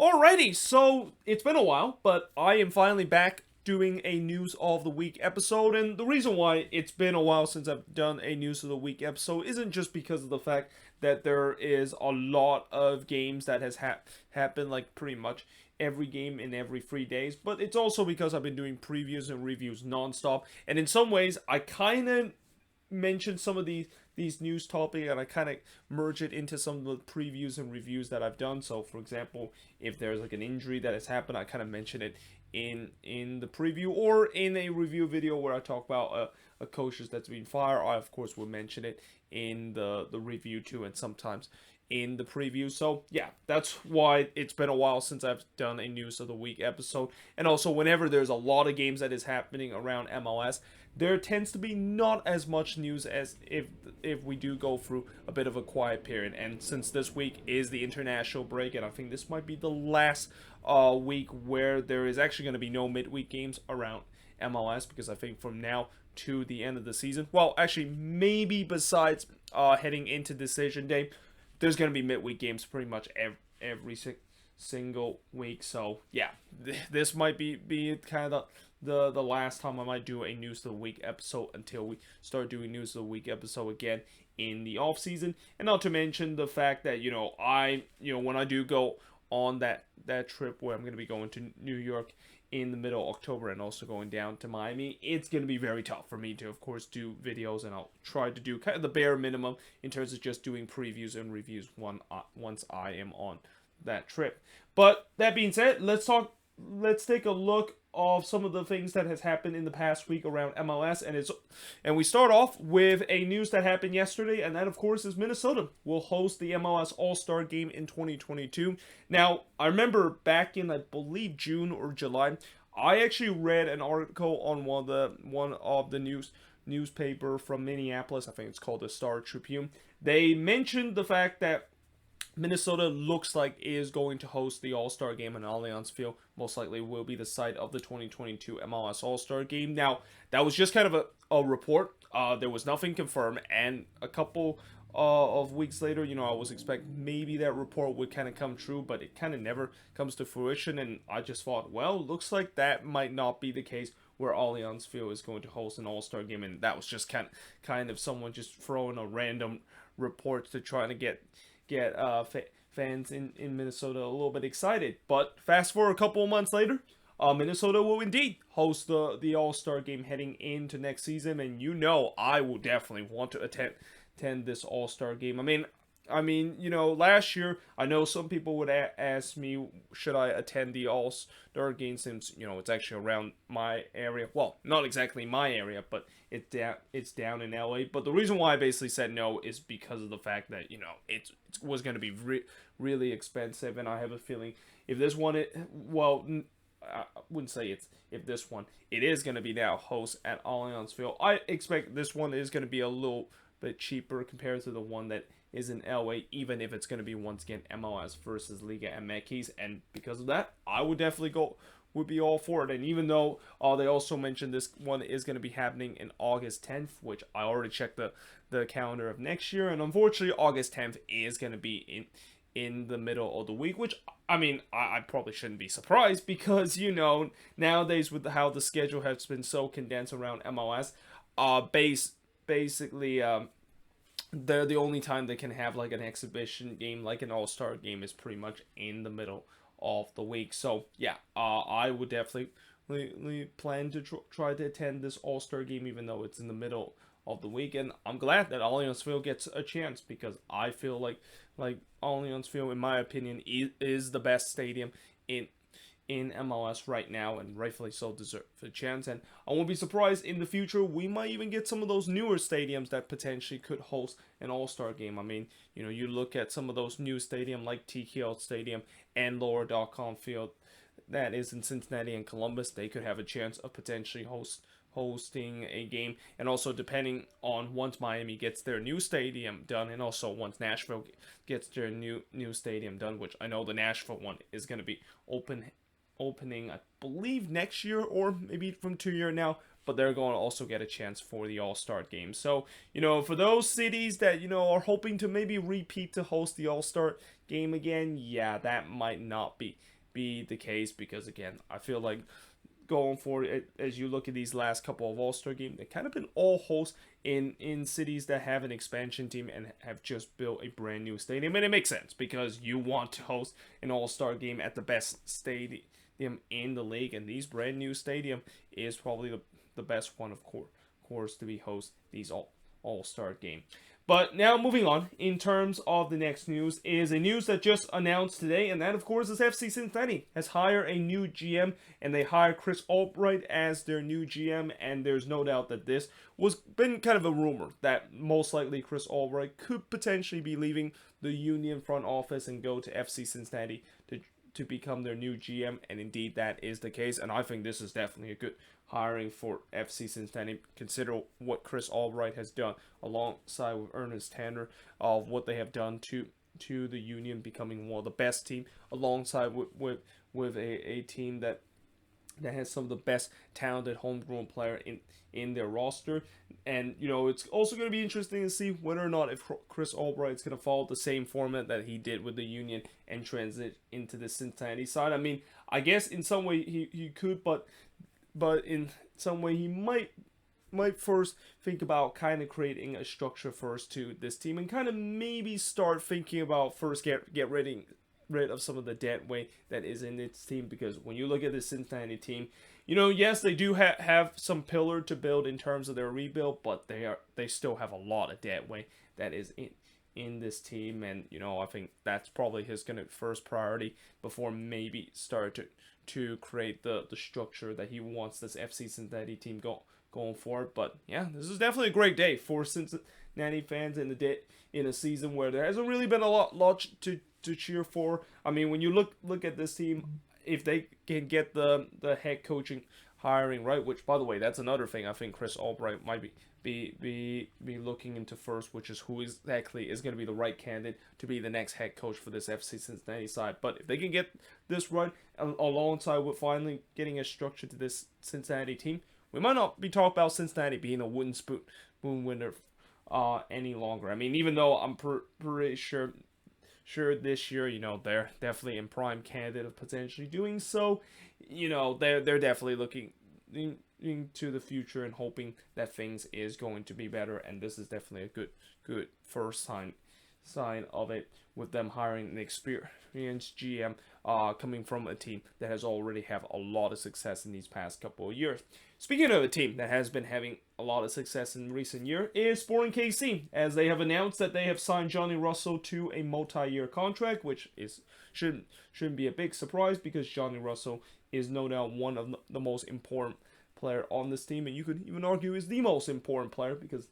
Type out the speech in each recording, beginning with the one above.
Alrighty, so it's been a while, but I am finally back doing a News of the Week episode, and the reason why it's been a while since I've done a News of the Week episode isn't just because of the fact that there is a lot of games that has happened, like pretty much every game in every 3 days, but it's also because I've been doing previews and reviews nonstop, and in some ways, I kind of mention some of these news topics and I kind of merge it into some of the previews and reviews that I've done. So for example, if there's like an injury that has happened, I kind of mention it in the preview or in a review video where I talk about a coach that's been fired. I of course will mention it in the review too, and sometimes in the preview. So yeah, that's why it's been a while since I've done a news of the week episode. And also whenever there's a lot of games that is happening around MLS, there tends to be not as much news as if we do go through a bit of a quiet period. And since this week is the international break, and I think this might be the last week where there is actually going to be no midweek games around MLS, because I think from now to the end of the season, well, actually maybe besides heading into decision day, there's going to be midweek games pretty much every single week. So yeah, this might be kind of the last time I might do a news of the week episode until we start doing news of the week episode again in the off season. And not to mention the fact that when I do go on that trip where I'm going to be going to New York in the middle of October and also going down to Miami, it's going to be very tough for me to, of course, do videos, and I'll try to do kind of the bare minimum in terms of just doing previews and reviews once I am on that trip. But that being said, let's take a look of some of the things that has happened in the past week around MLS, and we start off with a news that happened yesterday, and that of course is Minnesota will host the MLS All-Star Game in 2022. Now, I remember back in I believe June or July, I actually read an article on one of the newspaper from Minneapolis. I think it's called the Star Tribune. They mentioned the fact that Minnesota looks like is going to host the All-Star Game in Allianz Field. Most likely will be the site of the 2022 MLS All-Star Game. Now, that was just kind of a report. There was nothing confirmed, and a couple of weeks later, I was expecting maybe that report would kind of come true, but it kind of never comes to fruition, and I just thought, well, looks like that might not be the case where Allianz Field is going to host an All-Star Game, and that was just kind of someone just throwing a random report to try to get fans in Minnesota a little bit excited. But fast forward a couple of months later, Minnesota will indeed host the All-Star Game heading into next season, and I will definitely want to attend this All-Star Game. I mean, last year, I know some people would ask me, should I attend the All-Star Game since, it's actually around my area. Well, not exactly my area, but it's down in LA. But the reason why I basically said no is because of the fact that, it was going to be really expensive, and I have a feeling if this one, I wouldn't say if this one, it is going to be now host at Allianz Field. I expect this one is going to be a little bit cheaper compared to the one that is in LA, even if it's going to be once again MLS versus Liga MX, and because of that, I would definitely would be all for it. And even though they also mentioned this one is going to be happening in August 10th, which I already checked the calendar of next year, and unfortunately August 10th is going to be in the middle of the week, which I probably shouldn't be surprised, because nowadays with how the schedule has been so condensed around MLS, basically they're the only time they can have like an exhibition game, like an all-star game, is pretty much in the middle of the week. So yeah, I would definitely plan to try to attend this all-star game, even though it's in the middle of the week. And I'm glad that Allianz Field gets a chance, because I feel like Allianz Field, in my opinion, is the best stadium in MLS right now, and rightfully so deserve a chance. And I won't be surprised in the future we might even get some of those newer stadiums that potentially could host an all-star game. I mean, you look at some of those new stadiums like TKL Stadium and Lower.com Field that is in Cincinnati and Columbus. They could have a chance of potentially hosting a game. And also, depending on once Miami gets their new stadium done, and also once Nashville gets their new stadium done, which I know the Nashville one is going to be open opening, I believe, next year or maybe from 2 years now. But they're going to also get a chance for the All-Star game. So, for those cities that, are hoping to maybe repeat to host the All-Star game again, yeah, that might not be the case because, again, I feel like going forward, as you look at these last couple of All-Star games, they've kind of been all hosts in cities that have an expansion team and have just built a brand new stadium. And it makes sense because you want to host an All-Star game at the best stadium in the league, and these brand new stadium is probably the best one, of course, to be host these all-star game. But now moving on, in terms of the next news, is a news that just announced today, and that of course is FC Cincinnati has hired a new GM, and they hired Chris Albright as their new GM, and there's no doubt that this was been kind of a rumor that most likely Chris Albright could potentially be leaving the Union front office and go to FC Cincinnati to become their new GM, and indeed that is the case, and I think this is definitely a good hiring for FC Cincinnati. Consider what Chris Albright has done alongside with Ernest Tanner of what they have done to the Union becoming one of the best team alongside with a team that has some of the best talented homegrown player in their roster. And it's also going to be interesting to see whether or not if Chris Albright's going to follow the same format that he did with the Union and transit into the Cincinnati side. I mean, I guess in some way he could, but in some way he might first think about kind of creating a structure first to this team and kind of maybe start thinking about first get rid of some of the dead weight that is in its team, because when you look at the Cincinnati team, yes, they do have some pillar to build in terms of their rebuild, but they still have a lot of dead weight that is in this team, and I think that's probably his first priority before maybe start to create the structure that he wants this FC Cincinnati team going forward. But yeah, this is definitely a great day for Cincinnati fans in a season where there hasn't really been a lot to cheer for. I mean, when you look at this team, if they can get the head coaching hiring right, which by the way, that's another thing I think Chris Albright might be looking into first, which is who exactly is going to be the right candidate to be the next head coach for this FC Cincinnati side. But if they can get this right alongside with finally getting a structure to this Cincinnati team, we might not be talking about Cincinnati being a wooden spoon winner any longer. I mean, even though I'm pretty sure this year, they're definitely in prime candidate of potentially doing so. They're definitely looking into the future and hoping that things is going to be better, and this is definitely a good first sign of it, with them hiring an experienced GM coming from a team that has already have a lot of success in these past couple of years. Speaking of a team that has been having a lot of success in recent year is Sporting KC, as they have announced that they have signed Johnny Russell to a multi-year contract, which shouldn't be a big surprise because Johnny Russell is no doubt one of the most important player on this team, and you could even argue is the most important player because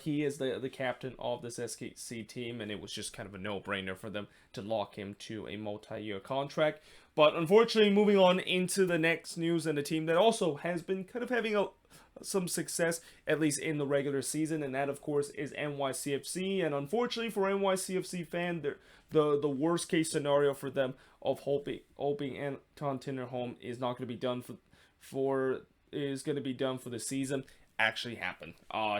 he is the captain of this SKC team, and it was just kind of a no-brainer for them to lock him to a multi-year contract. But unfortunately, moving on into the next news, and a team that also has been kind of having some success, at least in the regular season, and that of course is NYCFC. And unfortunately for NYCFC fan, the worst case scenario for them of hoping Anton Tinnerholm is not going to be done for the season actually happened.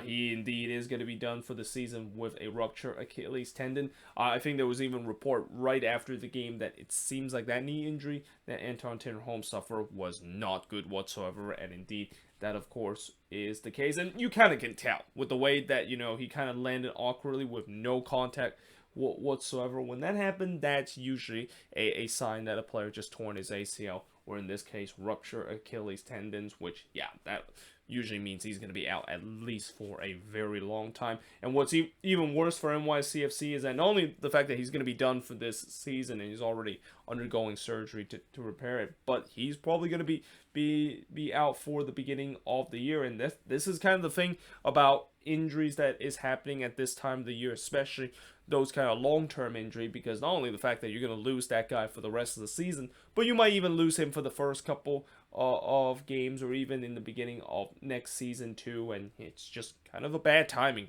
He indeed is going to be done for the season with a ruptured Achilles tendon. I think there was even a report right after the game that it seems like that knee injury that Anton Tinnerholm suffered was not good whatsoever, and indeed that of course is the case. And you kind of can tell with the way that he kind of landed awkwardly with no contact whatsoever. When that happened, that's usually a sign that a player just torn his ACL, or in this case ruptured Achilles tendons, which that usually means he's going to be out at least for a very long time. And what's even worse for NYCFC is that not only the fact that he's going to be done for this season and he's already undergoing surgery to repair it, but he's probably going to be out for the beginning of the year. And this is kind of the thing about injuries that is happening at this time of the year, especially those kind of long-term injury, because not only the fact that you're going to lose that guy for the rest of the season, but you might even lose him for the first couple of games or even in the beginning of next season too, and it's just kind of a bad timing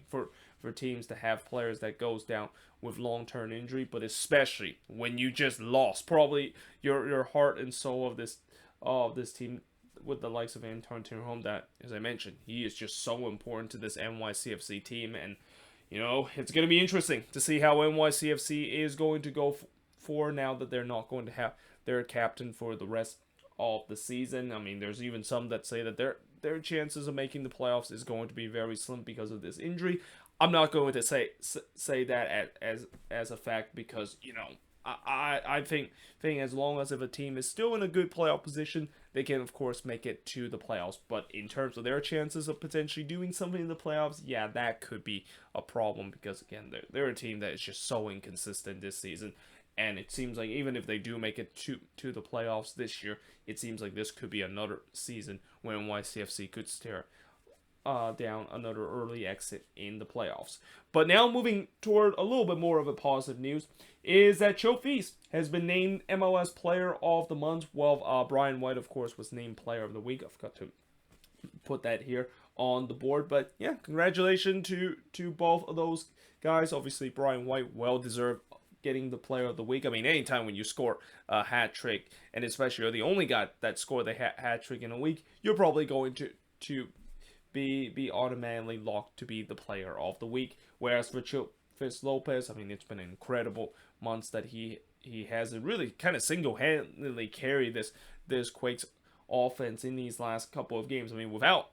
for teams to have players that goes down with long-term injury, but especially when you just lost probably your heart and soul of this team with the likes of Anton Home, that, as I mentioned, he is just so important to this NYCFC team. And it's going to be interesting to see how NYCFC is going to go for now that they're not going to have their captain for the rest of the season. I mean, there's even some that say that their chances of making the playoffs is going to be very slim because of this injury. I'm not going to say that as a fact, because I think as long as if a team is still in a good playoff position, they can of course make it to the playoffs. But in terms of their chances of potentially doing something in the playoffs, yeah, that could be a problem, because again, they're a team that is just so inconsistent this season. And it seems like even if they do make it to the playoffs this year, it seems like this could be another season when YCFC could stare down another early exit in the playoffs. But now moving toward a little bit more of a positive news is that Joe Feast has been named MLS Player of the Month. Well, Brian White, of course, was named Player of the Week. I forgot to put that here on the board. But yeah, congratulations to both of those guys. Obviously, Brian White, well-deserved getting the Player of the Week. I mean, anytime when you score a hat trick, and especially you're the only guy that scored the hat trick in a week, you're probably going to be automatically locked to be the Player of the Week. Whereas for Fitz Lopez, I mean, it's been incredible months that he has really kind of single-handedly carried this Quakes offense in these last couple of games. I mean, without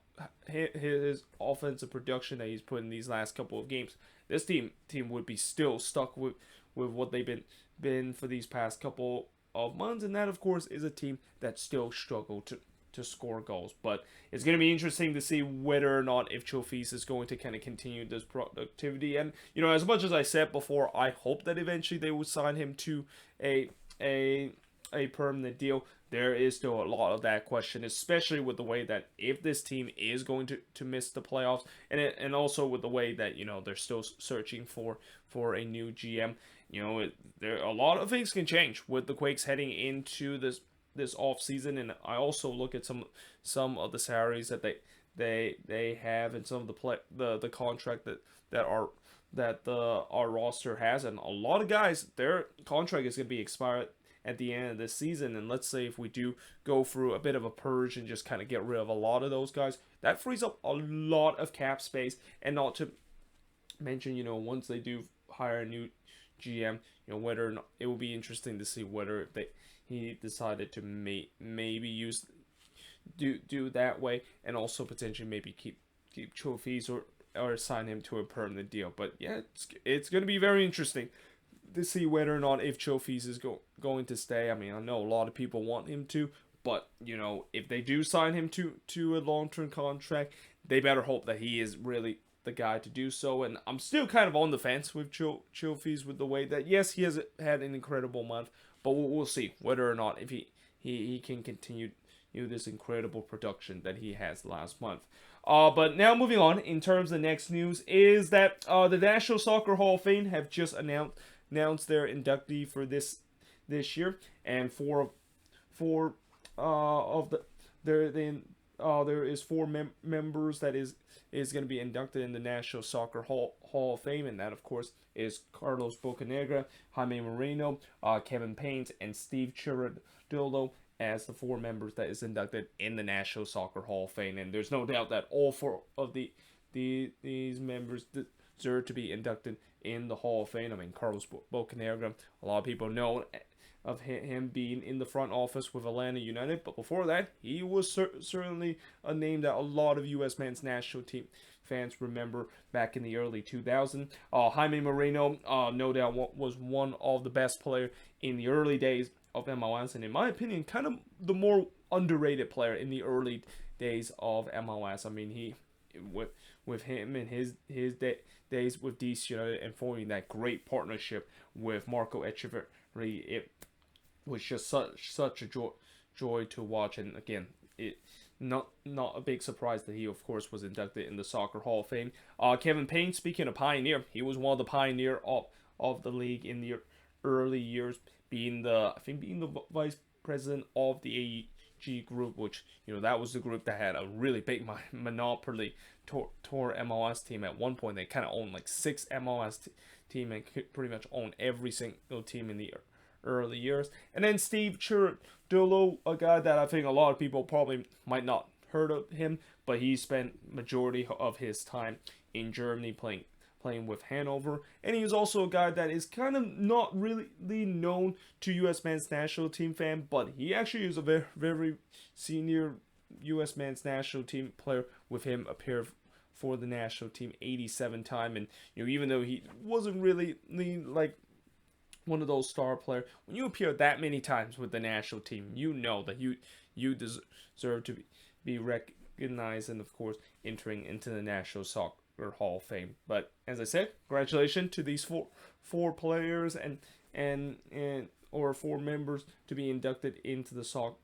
his offensive production that he's put in these last couple of games, this team would be still stuck with what they've been for these past couple of months, and that of course is a team that still struggle to score goals. But it's going to be interesting to see whether or not if Chofis is going to kind of continue this productivity. And as much as I said before, I hope that eventually they would sign him to a permanent deal. There is still a lot of that question, especially with the way that if this team is going to miss the playoffs, and also with the way that they're still searching for a new GM. There a lot of things can change with the Quakes heading into this off season, and I also look at some of the salaries that they have, and some of the contract that our roster has, and a lot of guys, their contract is going to be expired at the end of this season. And let's say if we do go through a bit of a purge and just kind of get rid of a lot of those guys, that frees up a lot of cap space. And not to mention, once they do hire a new GM, whether or not, it will be interesting to see whether he decided to maybe do that way, and also potentially maybe keep trophies or sign him to a permanent deal. But yeah, it's going to be very interesting to see whether or not if Chofis is going to stay. I mean, I know a lot of people want him to, but if they do sign him to a long-term contract, they better hope that he is really the guy to do so. And I'm still kind of on the fence with Chofis, with the way that, yes, he has had an incredible month, but we'll see whether or not if he can continue this incredible production that he has last month. But now moving on, in terms of the next news, is that the National Soccer Hall of Fame have just announced their inductee for this year, and there is four members that is going to be inducted in the National Soccer Hall of Fame, and that of course is Carlos Bocanegra, Jaime Moreno, Kevin Paines, and Steve Cherundolo as the four members that is inducted in the National Soccer Hall of Fame. And there's no doubt that all four of these members deserve to be inducted in the Hall of Fame. I mean, Carlos Bocanegra, a lot of people know of him being in the front office with Atlanta United, but before that, he was certainly a name that a lot of U.S. men's national team fans remember back in the early 2000s. Jaime Moreno, no doubt, was one of the best players in the early days of MLS, and in my opinion, kind of the more underrated player in the early days of MLS. I mean, he with him and his days with DC United and forming that great partnership with Marco Echeverri, it was just such a joy to watch. And again, it not a big surprise that he of course was inducted in the Soccer Hall of Fame. Kevin Payne, speaking of pioneer, he was one of the pioneer of the league in the early years, being the vice president of the G group, which that was the group that had a really big monopoly tour MLS team at one point. They kind of owned like 6 MLS team and could pretty much own every single team in the early years. And then Steve Cherundolo, a guy that I think a lot of people probably might not heard of him, but he spent majority of his time in Germany playing with Hanover, and he's also a guy that is kind of not really known to U.S. men's national team fan, but he actually is a very, very senior U.S. men's national team player. With him appeared for the national team 87 times, and even though he wasn't really like one of those star players, when you appear that many times with the national team, that you deserve to be recognized, and of course entering into the National Soccer Hall of Fame. But as I said, congratulations to these four players and or 4 members to be inducted into the Soccer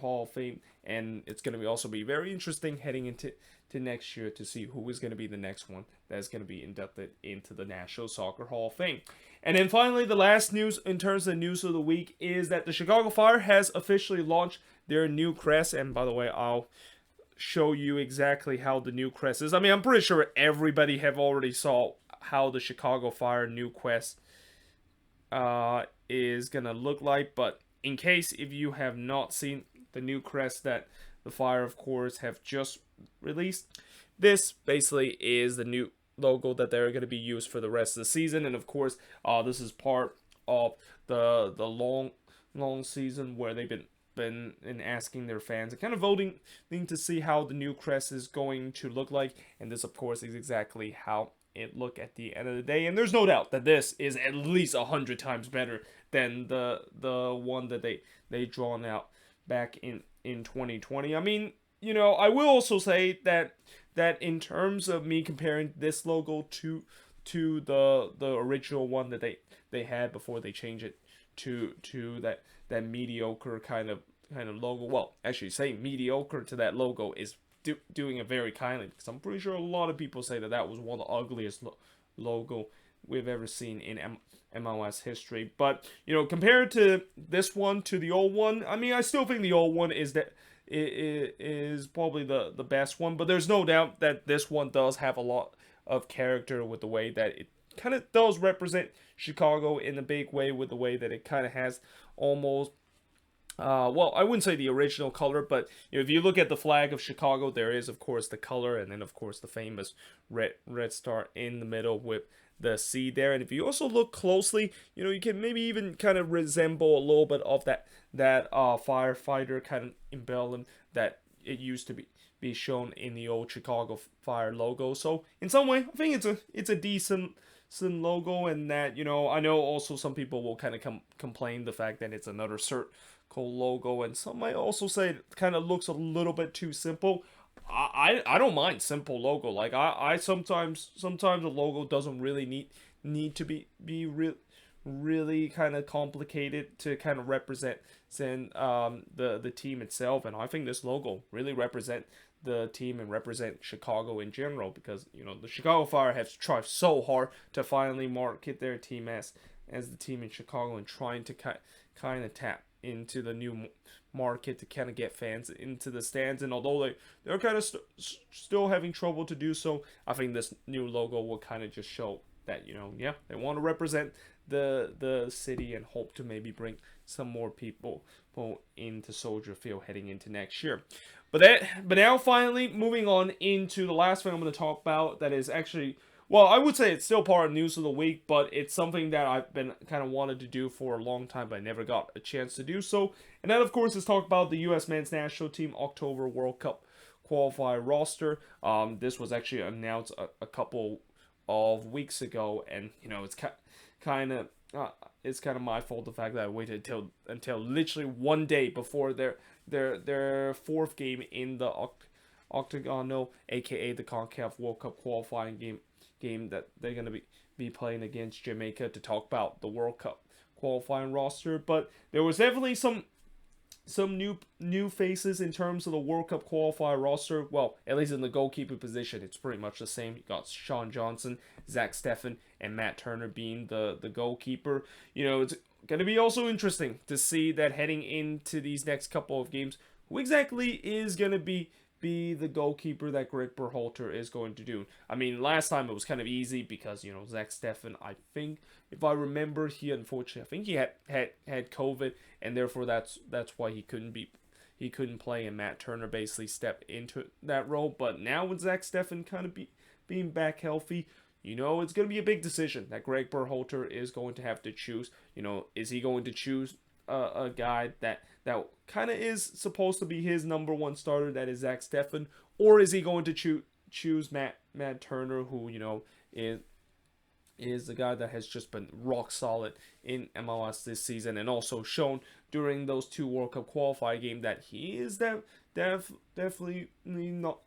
Hall of Fame, and it's going to also be very interesting heading into next year to see who is going to be the next one that's going to be inducted into the National Soccer Hall of Fame. And then finally, the last news in terms of news of the week is that the Chicago Fire has officially launched their new crest. And by the way, I'll show you exactly how the new crest is. I mean, I'm pretty sure everybody have already saw how the Chicago Fire new crest is gonna look like, but in case if you have not seen the new crest that the Fire, of course, have just released, this basically is the new logo that they're going to be used for the rest of the season. And of course, this is part of the long season where they've been asking their fans and kind of voting to see how the new crest is going to look like, and this of course is exactly how it look at the end of the day. And there's no doubt that this is at least 100 times better than the one that they drawn out back in 2020. I mean, I will also say that in terms of me comparing this logo to the original one that they had before they changed it to that mediocre kind of logo. Well, actually saying mediocre to that logo is doing it very kindly, because I'm pretty sure a lot of people say that was one of the ugliest logo we've ever seen in MLS history. But compared to this one to the old one, I mean, I still think the old one is probably the best one, but there's no doubt that this one does have a lot of character with the way that it kind of does represent Chicago in a big way, with the way that it kind of has almost well, I wouldn't say the original color, but if you look at the flag of Chicago, there is of course the color, and then of course the famous red star in the middle with the C there. And if you also look closely, you can maybe even kind of resemble a little bit of that firefighter kind of emblem that it used to be shown in the old Chicago Fire logo. So in some way, I think it's a decent logo, and that I know also some people will kind of complain the fact that it's another circle logo, and some might also say it kind of looks a little bit too simple. I don't mind simple logo. Like I sometimes a logo doesn't really need to be really kind of complicated to kind of represent the team itself. And I think this logo really represent the team and represent Chicago in general, because the Chicago Fire have tried so hard to finally market their team as the team in Chicago, and trying to kind of tap into the new market to kind of get fans into the stands. And although they're kind of still having trouble to do so, I think this new logo will kind of just show that yeah, they want to represent the city and hope to maybe bring some more people into Soldier Field heading into next year. But now finally moving on into the last thing I'm going to talk about, that is actually, well, I would say it's still part of news of the week, but it's something that I've been kind of wanted to do for a long time, but I never got a chance to do so. And that, of course, is talk about the U.S. men's national team October World Cup qualifier roster. This was actually announced a couple of weeks ago, and it's kind of my fault, the fact that I waited until literally one day before their fourth game in the Octagon, aka the CONCACAF World Cup qualifying game that they're going to be playing against Jamaica, to talk about the World Cup qualifying roster. But there was definitely some new faces in terms of the World Cup qualifier roster. Well, at least in the goalkeeper position, it's pretty much the same. You got Sean Johnson, Zach Steffen, and Matt Turner being the goalkeeper. It's going to be also interesting to see that heading into these next couple of games, who exactly is going to be the goalkeeper that Greg Berhalter is going to do. I mean, last time it was kind of easy because, Zach Steffen, I think, if I remember, he unfortunately, I think he had COVID, and therefore that's why he couldn't play, and Matt Turner basically stepped into that role. But now with Zach Steffen kind of being back healthy, it's going to be a big decision that Greg Berhalter is going to have to choose. Is he going to choose a guy that kind of is supposed to be his number one starter, that is Zach Steffen, or is he going to choose Matt Turner, who is the guy that has just been rock solid in MLS this season, and also shown during those 2 World Cup qualifying games that he is definitely not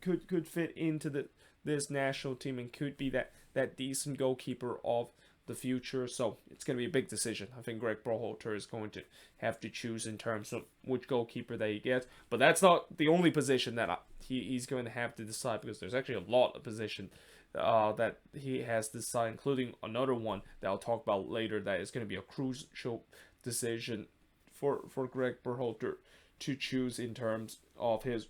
could fit into this national team and could be that decent goalkeeper of the future. So it's going to be a big decision. I think Greg Berhalter is going to have to choose in terms of which goalkeeper that he gets. But that's not the only position that he's going to have to decide, because there's actually a lot of position that he has to decide, including another one that I'll talk about later that is going to be a crucial decision for Greg Berhalter to choose in terms of his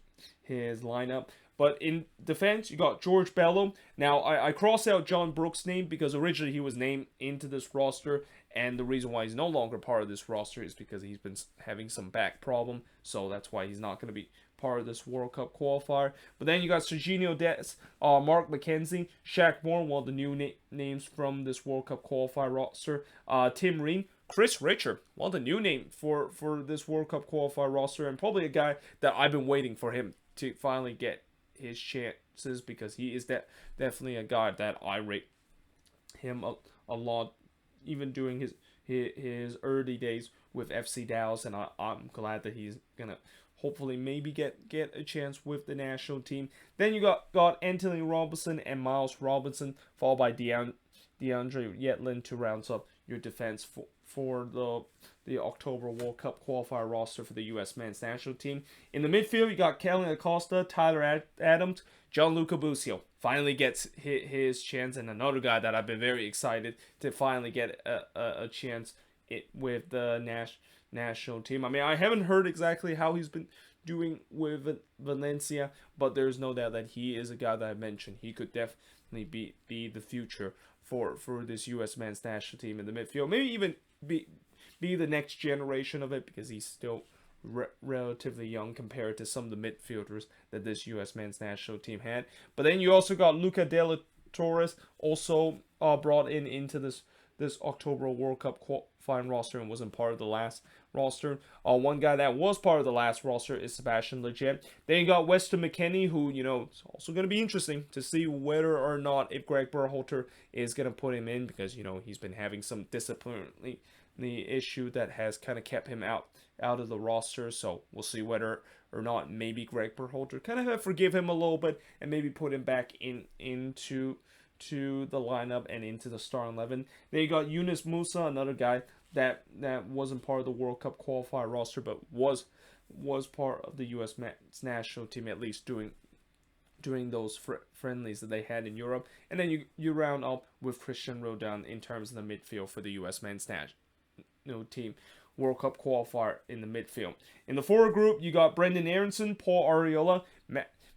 lineup. But in defense, you got George Bello. Now, I crossed out John Brooks' name because originally he was named into this roster, and the reason why he's no longer part of this roster is because he's been having some back problem, so that's why he's not going to be part of this World Cup qualifier. But then you got Serginho Dest, Mark McKenzie, Shaq Moore, one of the new names from this World Cup qualifier roster, Tim Ream, Chris Richard, one of the new names for this World Cup qualifier roster, and probably a guy that I've been waiting for him to finally get his chances, because he is definitely a guy that I rate him a lot, even during his early days with FC Dallas, and I'm glad that he's gonna hopefully maybe get a chance with the national team. Then you got Anthony Robinson and Miles Robinson, followed by DeAndre Yedlin to round up your defense for the October World Cup qualifier roster for the U.S. men's national team. In the midfield, you got Kellen Acosta, Tyler Adams, Gianluca Busio. Finally gets his chance, and another guy that I've been very excited to finally get a chance with the national team. I mean, I haven't heard exactly how he's been doing with Valencia, but there's no doubt that he is a guy that I mentioned. He could definitely be the future for this U.S. men's national team in the midfield. Maybe even be the next generation of it, because he's still relatively young compared to some of the midfielders that this U.S. men's national team had. But then you also got Luca De La Torres, also brought into this October World Cup qualifying roster and wasn't part of the last roster. One guy that was part of the last roster is Sebastian Lletget. Then you got Weston McKennie, who, it's also going to be interesting to see whether or not if Greg Berhalter is going to put him in, because, he's been having some disciplinary issue that has kind of kept him out of the roster. So we'll see whether or not maybe Greg Berhalter kind of forgive him a little bit and maybe put him back into the lineup and into the starting 11. Then you got Yunus Musa, another guy that wasn't part of the World Cup qualifier roster, but was part of the U.S. national team, at least during those friendlies that they had in Europe. And then you round up with Christian Roldan in terms of the midfield for the U.S. men's national team World Cup qualifier in the midfield. In the forward group, you got Brendan Aronson, Paul Arriola,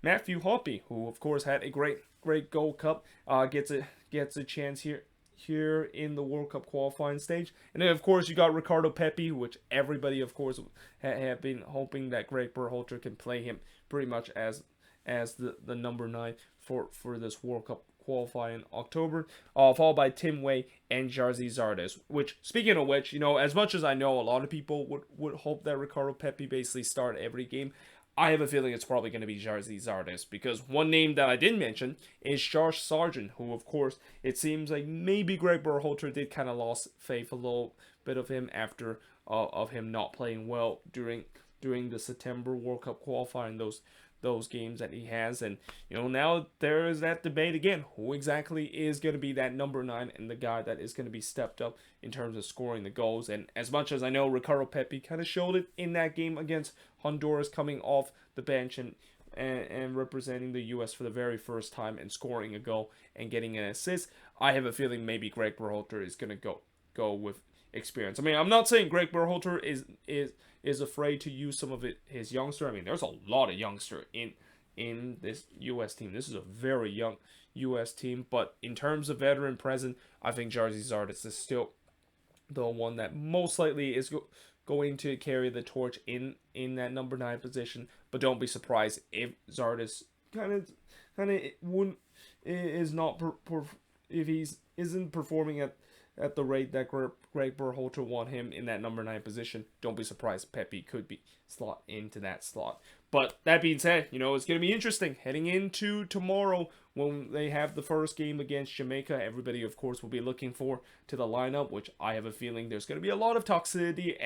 Matthew Hoppe, who of course had a great Gold Cup, gets a chance here in the World Cup qualifying stage. And then of course you got Ricardo Pepi, which everybody of course have been hoping that Greg Berhalter can play him pretty much as the number 9 for this World Cup qualifying in October, followed by Tim Way and Jarzy Zardes. Which, speaking of which, as much as I know a lot of people would hope that Ricardo Pepi basically start every game, I have a feeling it's probably going to be Jarzy Zardes, because one name that I didn't mention is Josh Sargent, who of course it seems like maybe Greg Berhalter did kind of lost faith a little bit of him after of him not playing well during the September World Cup qualifying, those games that he has. And now there is that debate again, who exactly is going to be that number 9 and the guy that is going to be stepped up in terms of scoring the goals. And as much as I know Ricardo Pepi kind of showed it in that game against Honduras, coming off the bench and representing the U.S. for the very first time and scoring a goal and getting an assist, I have a feeling maybe Greg Berhalter is going to go with experience. I mean, I'm not saying Greg Berhalter is afraid to use some of his youngster. I mean, there's a lot of youngster in this U.S. team. This is a very young U.S. team, but in terms of veteran presence, I think Jarzi Zardes is still the one that most likely is going to carry the torch in that number 9 position. But don't be surprised if Zardes kind of wouldn't is not if he's isn't performing at the rate that Greg Berhalter want him in that number 9 position. Don't be surprised Pepe could be slot into that slot. But that being said, it's going to be interesting heading into tomorrow when they have the first game against Jamaica. Everybody, of course, will be looking to the lineup, which I have a feeling there's going to be a lot of toxicity.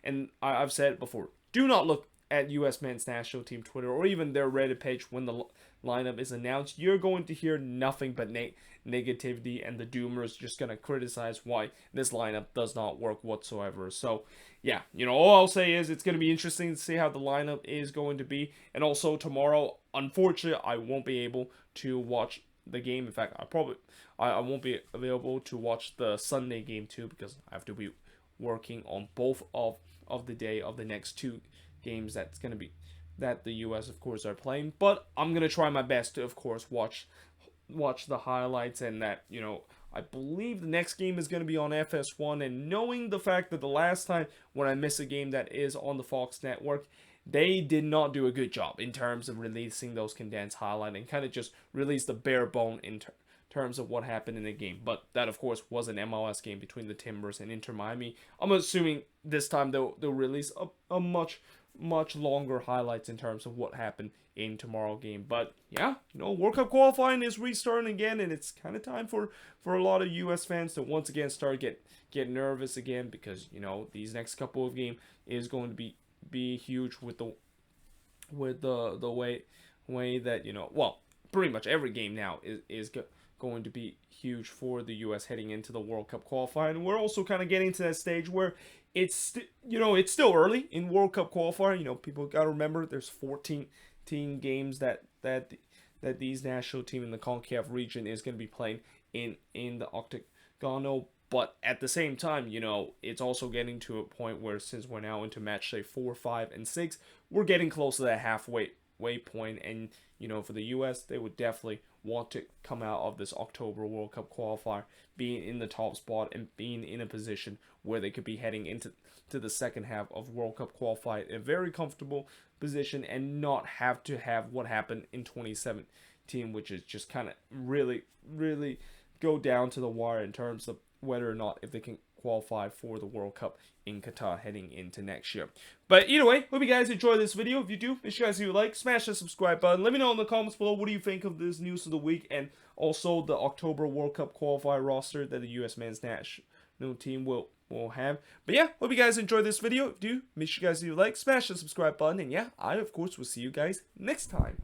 And I've said it before, do not look at U.S. men's national team Twitter or even their Reddit page when the lineup is announced. You're going to hear nothing but negativity, and the doomers just going to criticize why this lineup does not work whatsoever. So yeah, all I'll say is it's going to be interesting to see how the lineup is going to be. And also tomorrow, unfortunately, I won't be able to watch the game. In fact, I won't be available to watch the Sunday game too, because I have to be working on both of the day of the next 2 games that the U.S. of course are playing. But I'm gonna try my best to, of course, watch the highlights, and that I believe the next game is going to be on FS1, and knowing the fact that the last time when I miss a game that is on the Fox network, they did not do a good job in terms of releasing those condensed highlights and kind of just release the bare bone in terms of what happened in the game. But that, of course, was an MLS game between the Timbers and Inter Miami. I'm assuming this time they'll release a much longer highlights in terms of what happened in tomorrow's game. But yeah, World Cup qualifying is restarting again, and it's kind of time for a lot of U.S. fans to once again start get nervous again, because these next couple of games is going to be huge with the way that well, pretty much every game now is going to be huge for the U.S. heading into the World Cup qualifying. We're also kind of getting to that stage where it's still early in World Cup qualifying. People got to remember there's 14 games that these national team in the CONCACAF region is going to be playing in the Octagonal. But at the same time, it's also getting to a point where, since we're now into match day 4, 5, and 6, we're getting close to that halfway point. And for the U.S., they would definitely want to come out of this October World Cup qualifier being in the top spot and being in a position where they could be heading into the second half of World Cup qualified in a very comfortable position, and not have to have what happened in 2017, which is just kind of really go down to the wire in terms of whether or not if they can qualify for the World Cup in Qatar heading into next year. But either way, hope you guys enjoyed this video. If you do, make sure you guys do like, smash the subscribe button. Let me know in the comments below what do you think of this news of the week, and also the October World Cup qualifier roster that the U.S. men's national team will have. But yeah, hope you guys enjoyed this video. If you do, make sure you guys do like, smash the subscribe button, and yeah, I of course will see you guys next time.